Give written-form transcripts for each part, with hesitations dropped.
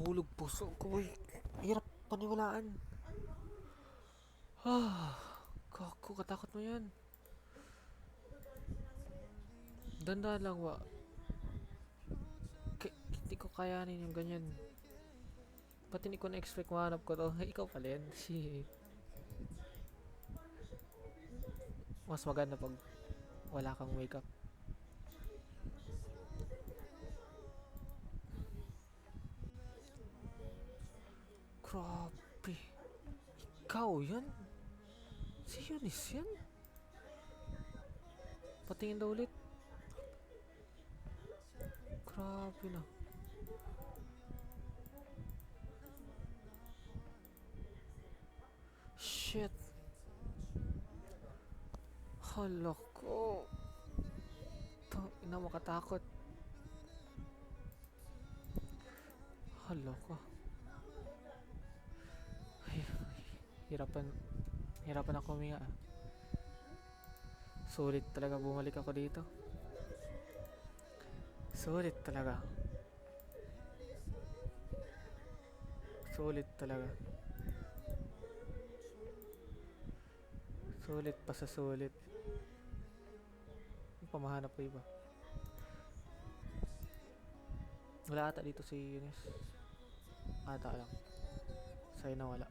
Nahulog puso ko, boy. Hirap paniwalaan. Ah, kaku, katakot mo yan. Danda lang ba? Hindi ko kayanin yung ganyan. Ba't hindi ko na-expect mahanap ko to? Ikaw pala yan. Shit. Mas maganda pag wala kang makeup. Grabe. Ikaw yan? Si Eunice yan? Patingin daw ulit. Grabe na. Shit. Hala ko. Ina, makatakot. Hala ko. Ay, hirapan ako huminga. Sulit talaga bumalik ako dito. Sulit talaga. Sulit talaga. Sulit pa sa sulit. Pamahanap ko iba. Wala ata dito si Eunice. Ata lang. Sa'yo na wala.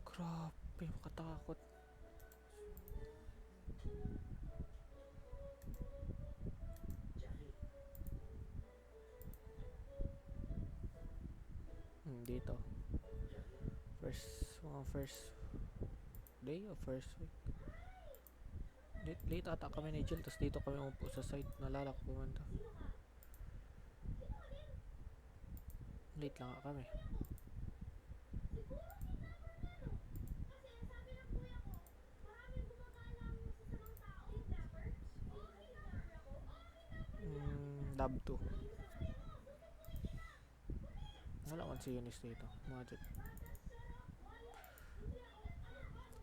Grabe, makatakot. Dito. First day o first week. Late ata kami ni Jill, tapos dito kami umupo sa site. Nalala ko pumunta. Late lang kami. Lab 2. Wala man si Eunice dito. Magic.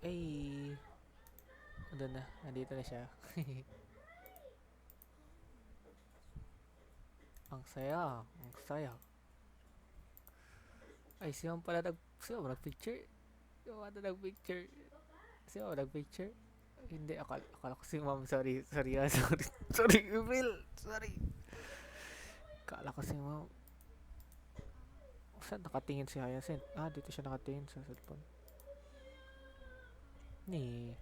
Ay, doon na. Nandito na siya. Ang saya. Ang saya. Ay, siya pala nag-picture. Siya nag-picture. Siya nag-picture. Hindi, akala ko si ma'am. Sorry, sorry, sorry. Sorry, Will. Sorry. Akala ko si ma'am. Saan nakatingin si Hyacinth? Dito siya nakatingin sa cellphone. Ni.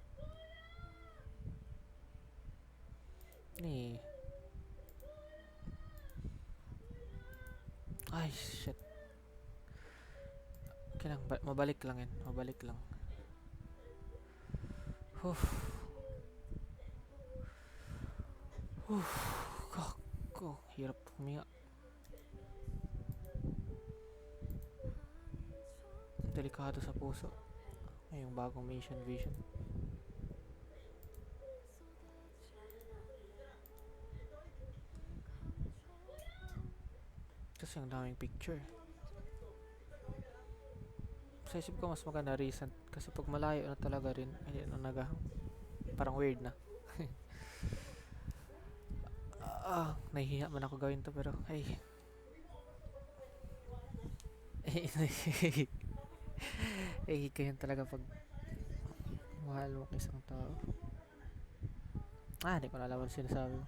Ay, shit. Okay lang, mabalik lang yan. Mabalik lang. Kako, hirap huminga. Delikado sa puso. Ay, yung bagong mission vision. Kasi ang daming picture. Sa isip ko mas maganda recent. Kasi pag malayo na talaga rin, hindi na parang weird na. Nahihiya man ako gawin to, pero ay. Ganyan talaga pag mahal mo isang tao. Hindi ko nalaman sinasabi mo.